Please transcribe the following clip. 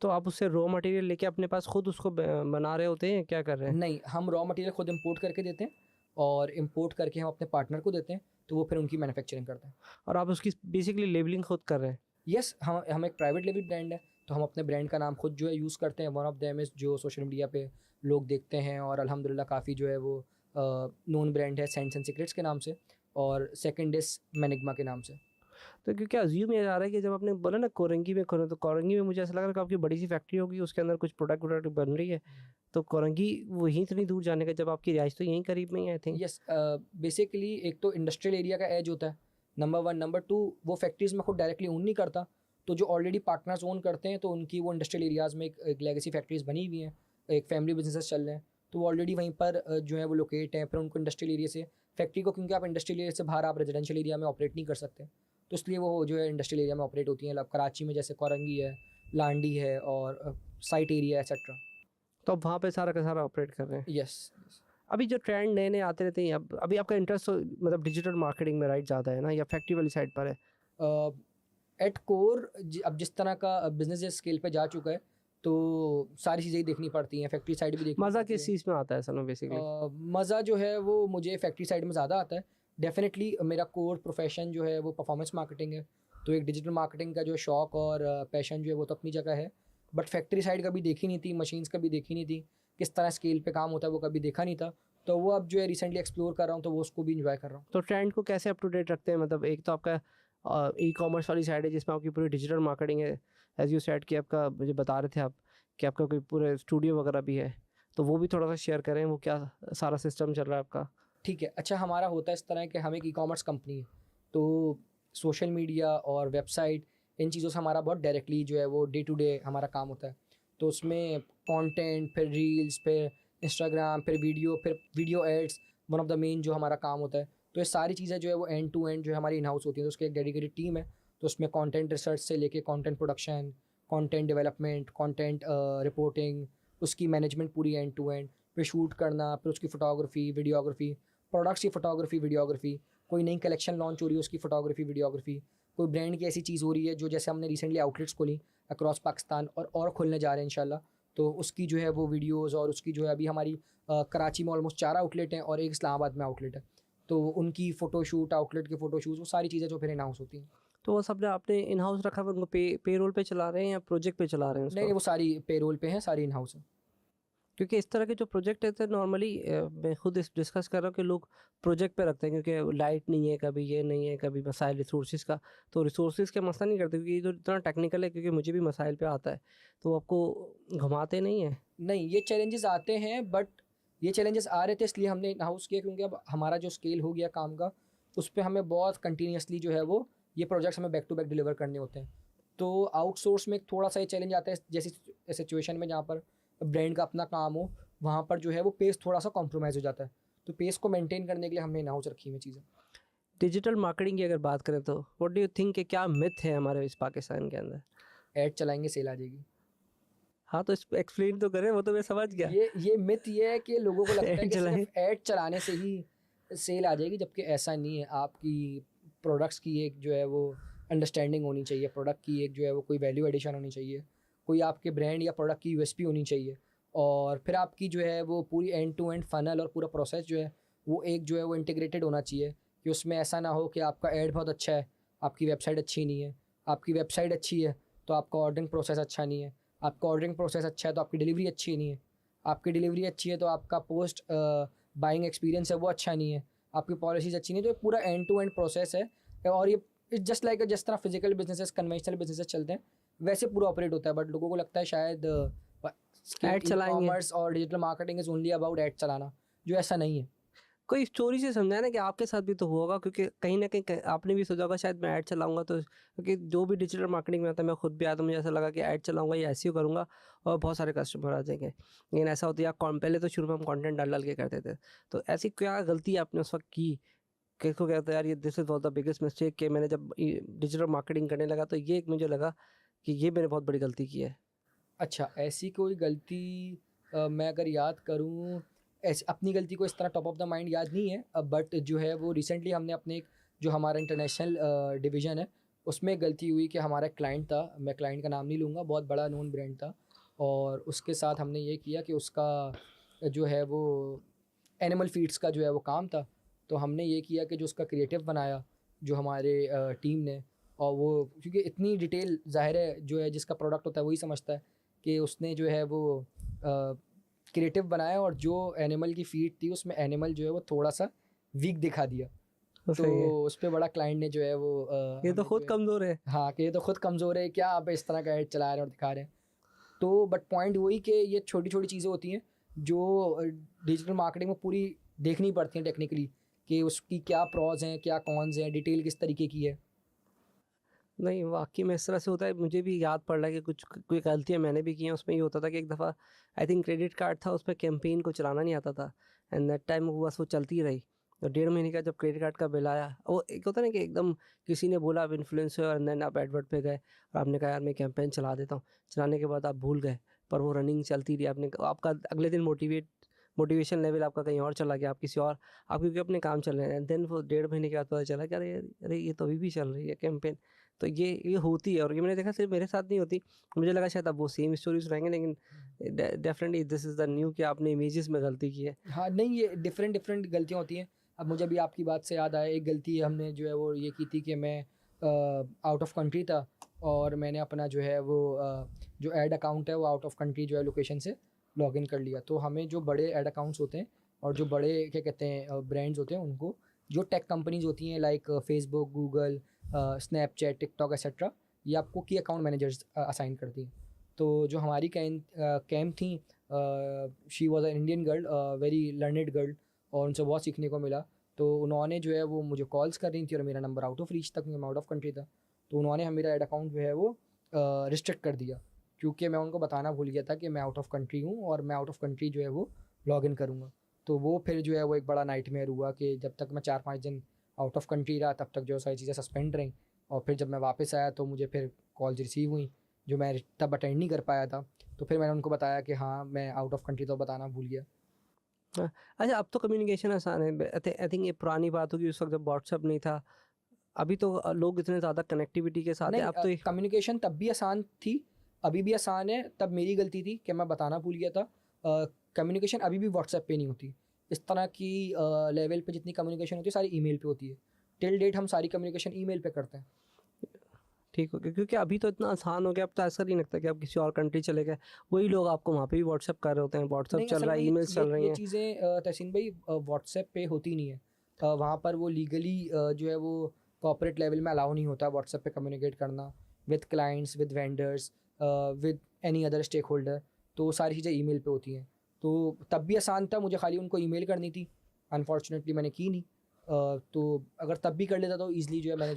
तो आप उससे रॉ मटेरियल लेके अपने पास खुद उसको बना रहे होते हैं, क्या कर रहे हैं? नहीं, हम रॉ मटेरियल खुद इंपोर्ट करके देते हैं और इंपोर्ट करके हम अपने पार्टनर को देते हैं, तो वो फिर उनकी मैन्युफैक्चरिंग करते हैं। और आप उसकी बेसिकली लेबलिंग खुद कर रहे हैं? यस, हम एक प्राइवेट लेबल ब्रांड है, तो हम अपने ब्रांड का नाम खुद जो है यूज़ करते हैं। वन ऑफ देम इज़ जो सोशल मीडिया पे लोग देखते हैं और अल्हम्दुलिल्लाह काफ़ी जो है वो नोन ब्रांड है, सेंट्स एंड सीक्रेट्स के नाम से, और सेकंड इज़ मैनिग्मा के नाम से। तो क्योंकि अज्यूम ये जा रहा है कि जब आपने बोला ना कोरंगी में खोले, तो कोरंगी में मुझे ऐसा लग रहा है कि आपकी बड़ी सी फैक्ट्री होगी, उसके अंदर कुछ प्रोडक्ट बन रही है। तो कोरंगी वहीं इतनी दूर जाने का, जब आपकी रिहाइश तो यहीं करीब में ही आई थिंक। यस, बेसिकली एक तो इंडस्ट्रियल एरिया का एज होता है, नंबर वन। नंबर टू, वो फैक्ट्रीज़ में खुद डायरेक्टली ओन नहीं करता, तो जो ऑलरेडी पार्टनर्स ओन करते हैं तो उनकी वो इंडस्ट्रियल एरियाज़ में एक लेगेसी फैक्ट्रीज़ बनी हुई हैं, एक फैमिली बिजनेसेस चल रहे हैं, तो वो ऑलरेडी वहीं पर जो है वो लोकेट हैं। फिर उनको इंडस्ट्रियल एरिया से फैक्ट्री को, क्योंकि आप इंडस्ट्रियल एरिया से बाहर आप रेजिडेंशियल एरिया में ऑपरेट नहीं कर सकते, तो इसलिए वो जो है इंडस्ट्रियल एरिया में ऑपरेट होती हैं। मतलब कराची में जैसे कोरंगी है, लांडी है और साइट एरिया एक्सेट्रा। तो आप वहाँ पे सारा का सारा ऑपरेट कर रहे हैं। यस। अभी जो ट्रेंड नए नए आते रहते हैं, अब अभी आपका इंटरेस्ट तो मतलब डिजिटल मार्केटिंग में राइट ज़्यादा है ना, या फैक्ट्री वाली साइड पर है? एट कोर अब जिस तरह का बिजनेस जिस स्केल पे जा चुका है, तो सारी चीज़ें ही देखनी पड़ती हैं, फैक्ट्री साइड भी देखनी मज़ा पड़ती किस है। चीज़ में आता है असल में बेसिकली? मज़ा जो है वो मुझे फैक्ट्री साइड में ज़्यादा आता है। डेफिनेटली मेरा कोर प्रोफेशन जो है वो परफॉर्मेंस मार्केटिंग है, तो एक डिजिटल मार्केटिंग का जो शौक और पैशन जो है वो तो अपनी जगह है, बट फैक्ट्री साइड कभी देखी नहीं थी, मशीन्स कभी देखी नहीं थी, किस तरह स्केल पे काम होता है वो कभी देखा नहीं था, तो वो अब जो है रिसेंटली एक्सप्लोर कर रहा हूँ, तो वो उसको भी इंजॉय कर रहा हूँ। तो ट्रेंड को कैसे अप टू डेट रखते हैं? मतलब एक तो आपका ई कॉमर्स वाली साइड है जिसमें आपकी पूरी डिजिटल मार्केटिंग है, एज यू सेड कि आपका, मुझे बता रहे थे आप कि आपका कोई पूरे स्टूडियो वगैरह भी है, तो वो भी थोड़ा सा शेयर करें, वो क्या सारा सिस्टम चल रहा है आपका? ठीक है, अच्छा, हमारा होता है इस तरह कि हम एक ई कॉमर्स कंपनी है, तो सोशल मीडिया और वेबसाइट, इन चीज़ों से हमारा बहुत डायरेक्टली जो है वो डे टू डे हमारा काम होता है। तो उसमें कंटेंट, फिर रील्स, फिर इंस्टाग्राम, फिर video ads, one of the main जो हमारा काम होता है। तो ये सारी चीज़ें जो है वो एंड टू एंड जो है हमारी इन हाउस होती हैं, तो उसकी एक डेडिकेटेड टीम है। तो उसमें कंटेंट रिसर्च से लेके content production, content development, content reporting, उसकी मैनेजमेंट पूरी एंड टू एंड, फिर शूट करना, फिर उसकी फ़ोटोग्राफी, वीडियोग्राफी, प्रोडक्ट्स की फ़ोटोग्राफी, वीडियोग्राफी, कोई नई कलेक्शन लॉन्च हो रही है उसकी फ़ोटोग्राफी, वीडियोग्राफी, कोई ब्रांड की ऐसी चीज़ हो रही है जो जैसे हमने रिसेंटली आउटलेट्स खोली अक्रॉस पाकिस्तान और खुलने जा रहे हैं इंशाल्लाह, तो उसकी जो है वो वीडियोज़, और उसकी जो है अभी हमारी कराची में ऑलमोस्ट 4 आउटलेट हैं और एक इस्लामाबाद में आउटलेट है, तो उनकी फ़ोटोशूट, आउटलेट के फ़ोटोशूट्स, वो सारी चीज़ें जो फिर अनाउंस होती हैं। तो वो सब आपने इन हाउस रखा है, उनको पे रोल पे चला रहे हैं या प्रोजेक्ट पे चला रहे हैं नहीं उसको? नहीं, वो सारी पेरोल पे हैं, सारी इन हाउस हैं। क्योंकि इस तरह के जो प्रोजेक्ट रहते हैं नॉर्मली, मैं खुद इस डिस्कस कर रहा हूँ कि लोग प्रोजेक्ट पे रखते हैं, क्योंकि लाइट नहीं है, कभी ये नहीं है, कभी मसाइल रिसोर्सेज का, तो रिसोर्सेज का मसला नहीं करते, क्योंकि ये जो इतना टेक्निकल है, क्योंकि मुझे भी मसाइल पे आता है, तो आपको घुमाते नहीं है? नहीं, ये चैलेंजेस आते हैं, बट ये चैलेंजेस आ रहे थे इसलिए हमने इन हाउस किया, क्योंकि अब हमारा जो स्केल हो गया काम का, उस पे हमें बहुत कंटिन्यूसली जो है वो ये प्रोजेक्ट्स हमें बैक टू बैक डिलीवर करने होते हैं। तो आउटसोर्स में थोड़ा सा ये चैलेंज आता है, जैसी सिचुएशन में जहाँ पर ब्रांड का अपना काम हो, वहाँ पर जो है वो पेस थोड़ा सा कॉम्प्रोमाइज़ हो जाता है, तो पेस को मेंटेन करने के लिए हमने इन हाउस रखी हुई चीज़ें। डिजिटल मार्केटिंग की अगर बात करें तो व्हाट डू यू थिंक कि क्या मिथ है हमारे इस पाकिस्तान के अंदर? ऐड चलाएंगे सेल आ जाएगी। हाँ, तो इस एक्सप्लेन तो करें, वो तो मैं समझ गया। ये मिथ ये है कि लोगों को लगता है ऐड कि चलाएं। सिर्फ ऐड चलाने से ही सेल आ जाएगी, जबकि ऐसा नहीं है। आपकी प्रोडक्ट्स की एक जो है वो अंडरस्टैंडिंग होनी चाहिए, प्रोडक्ट की एक जो है वो कोई वैल्यू एडिशन होनी चाहिए, कोई आपके ब्रांड या प्रोडक्ट की यूएसपी होनी चाहिए, और फिर आपकी जो है वो पूरी एंड टू एंड फनल और पूरा प्रोसेस जो है वो एक जो है वो इंटीग्रेटेड होना चाहिए, कि उसमें ऐसा ना हो कि आपका ऐड बहुत अच्छा है, आपकी वेबसाइट अच्छी नहीं है, आपकी वेबसाइट अच्छी है तो आपका ऑर्डरिंग प्रोसेस अच्छा नहीं है, आपका ऑर्डरिंग प्रोसेस अच्छा है तो आपकी डिलीवरी अच्छी नहीं है, आपकी डिलीवरी अच्छी है तो आपका पोस्ट बाइंग एक्सपीरियंस है वो अच्छा नहीं है, आपकी पॉलिसीज अच्छी नहीं है, तो ये पूरा एंड टू एंड प्रोसेस है। और ये जस्ट लाइक जिस तरह फिजिकल बिजनेसेस, कन्वेंशनल बिजनेसेस चलते हैं, वैसे पूरा ऑपरेट होता है, बट लोगों को लगता है शायद ऐड ई चलाएंगे। कॉमर्स और digital marketing is only about add चलाना, जो ऐसा नहीं है। कोई स्टोरी से समझाया ना कि आपके साथ भी तो हुआ होगा, क्योंकि कहीं ना कहीं आपने भी सोचा होगा शायद मैं ऐड चलाऊंगा, तो क्योंकि जो भी डिजिटल मार्केटिंग में आता है, मैं खुद भी आता, मुझे ऐसा लगा कि ऐड चलाऊंगा या ऐसे ही करूंगा और बहुत सारे कस्टमर आ जाएंगे, लेकिन ऐसा होता है पहले तो शुरू में हम कंटेंट डाल डाल के करते थे, तो ऐसी क्या गलती आपने उस वक्त की? किसको कहता है यार, ये this is the biggest mistake, कि मैंने जब डिजिटल मार्केटिंग करने लगा तो ये मुझे लगा कि ये मैंने बहुत बड़ी गलती की है? अच्छा, ऐसी कोई गलती मैं अगर याद करूँ, ऐसी अपनी गलती को इस तरह टॉप ऑफ द माइंड याद नहीं है, बट जो है वो रिसेंटली हमने अपने एक जो हमारा इंटरनेशनल डिवीज़न है उसमें गलती हुई कि हमारा क्लाइंट था, मैं क्लाइंट का नाम नहीं लूँगा, बहुत बड़ा नोन ब्रांड था, और उसके साथ हमने ये किया कि उसका जो है वो एनिमल फीड्स का जो है वो काम था। तो हमने ये किया कि जो उसका क्रिएटिव बनाया जो हमारे टीम ने, और वो क्योंकि इतनी डिटेल ज़ाहिर है जो है जिसका प्रोडक्ट होता है वही समझता है, कि उसने जो है वो क्रिएटिव बनाया, और जो एनिमल की फीड थी उसमें एनिमल जो है वो थोड़ा सा वीक दिखा दिया। तो तो सही है, उस पे बड़ा क्लाइंट ने जो है वो ये तो हमें जो खुद है, कमज़ोर है। हाँ, कि ये तो खुद कमज़ोर है, क्या आप इस तरह का ऐड चला रहे हैं और दिखा रहे हैं। तो बट पॉइंट वही कि ये छोटी छोटी चीज़ें होती हैं जो डिजिटल मार्केटिंग में पूरी देखनी पड़ती हैं टेक्निकली, कि उसकी क्या प्रॉज हैं, क्या कॉन्स हैं, डिटेल किस तरीके की है। नहीं, वाक़ई में इस तरह से होता है। मुझे भी याद पड़ रहा है कि कुछ कोई गलतियाँ मैंने भी की हैं। उसमें ये होता था कि एक दफ़ा आई थिंक क्रेडिट कार्ड था, उसपे कैंपेन को चलाना नहीं आता था, एंड दैट टाइम वो बस वो चलती रही। और 1.5 महीने का जब क्रेडिट कार्ड का बिल आया, वो एक होता है ना कि एकदम किसी ने बोला, आप इन्फ्लुएंसर एंड देन आप एडवर्ट पे गए और आपने कहा यार मैं कैंपेन चला देता हूँ। चलाने के बाद आप भूल गए, पर वो रनिंग चलती रही। आपका अगले दिन मोटिवेशन लेवल आपका कहीं और चला गया, आप किसी और आप क्योंकि अपने काम चल रहे हैं, एंड देन वो 1.5 महीने के बाद पता चला कि अरे ये तो अभी भी चल रही है कैंपेन। तो ये होती है, और ये मैंने देखा सिर्फ मेरे साथ नहीं होती। मुझे लगा शायद अब वो सेम स्टोरीज रहेंगे, लेकिन definitely this is the new कि आपने इमेजेस में गलती की है। हाँ, नहीं, ये डिफरेंट डिफरेंट गलतियाँ होती हैं। अब मुझे अभी आपकी बात से याद आया, एक गलती हमने जो है वो ये की थी कि मैं आउट ऑफ कंट्री था, और मैंने अपना जो है वो जो ऐड अकाउंट है वो आउट ऑफ कंट्री जो है लोकेशन से लॉगिन कर लिया। तो हमें जो बड़े ऐड अकाउंट्स होते हैं और जो बड़े क्या कहते हैं ब्रांड्स होते हैं, उनको जो टेक कंपनीज होती हैं like Facebook, Google, Snapchat, TikTok etcetera, ये आपको की अकाउंट मैनेजर्स असाइन करती हैं। तो जो हमारी कैम थी, she was a Indian girl, very learned girl, और उनसे बहुत सीखने को मिला। तो उन्होंने जो है वो मुझे कॉल्स कर रही थी, और मेरा नंबर आउट ऑफ रीच तक, मैं आउट ऑफ कंट्री था। तो उन्होंने मेरा एड अकाउंट जो है वो रिस्ट्रिक्ट कर दिया, क्योंकि मैं उनको बताना भूल गया था कि मैं आउट ऑफ कंट्री हूँ, और मैं आउट ऑफ कंट्री जो है वो लॉग इन करूँगा। तो वो फिर जो है वो एक बड़ा नाइटमेयर हुआ, कि जब तक मैं 4-5 दिन आउट ऑफ कंट्री रहा तब तक जो सारी चीज़ें सस्पेंड रहीं, और फिर जब मैं वापस आया तो मुझे फिर कॉल्स रिसीव हुई जो मैं तब अटेंड नहीं कर पाया था। तो फिर मैंने उनको बताया कि हाँ, मैं आउट ऑफ कंट्री तो बताना भूल गया। हाँ, अच्छा अब तो कम्युनिकेशन आसान है। आई थिंक ये पुरानी बात होगी, उस वक़्त जब व्हाट्सएप नहीं था। अभी तो लोग इतने ज़्यादा कनेक्टिविटी के साथ हैं, नहीं, अब तो ये कम्युनिकेशन तब भी आसान थी, अभी भी आसान है। तब मेरी गलती थी कि मैं बताना भूल गया था। कम्युनिकेशन अभी भी व्हाट्सएप पे नहीं होती। इस तरह की लेवल पे जितनी कम्युनिकेशन होती है सारी ईमेल पे होती है। टिल डेट हम सारी कम्युनिकेशन ईमेल पे करते हैं। ठीक हो गया, क्योंकि अभी तो इतना आसान हो गया, अब तो ऐसा नहीं लगता कि आप किसी और कंट्री चले गए, वही लोग आपको वहाँ पे भी व्हाट्सएप कर रहे होते हैं, व्हाट्सएप नहीं, चल असल रहा में है, ये ईमेल्स ये चल रही ये हैं। चीज़ें तहसीन भाई व्हाट्सएप पे होती नहीं है। वहाँ पर वो लीगली जो है वो कॉर्पोरेट लेवल में अलाउ नहीं होता व्हाट्सएप पे कम्युनिकेट करना with clients, with vendors, with any other stakeholder. तो वो सारी चीज़ें ईमेल पे होती हैं। तो तब भी आसान था, मुझे खाली उनको ईमेल करनी थी। अनफॉर्चुनेटली मैंने की नहीं। तो अगर तब भी कर लेता तो ईज़िली जो है मैंने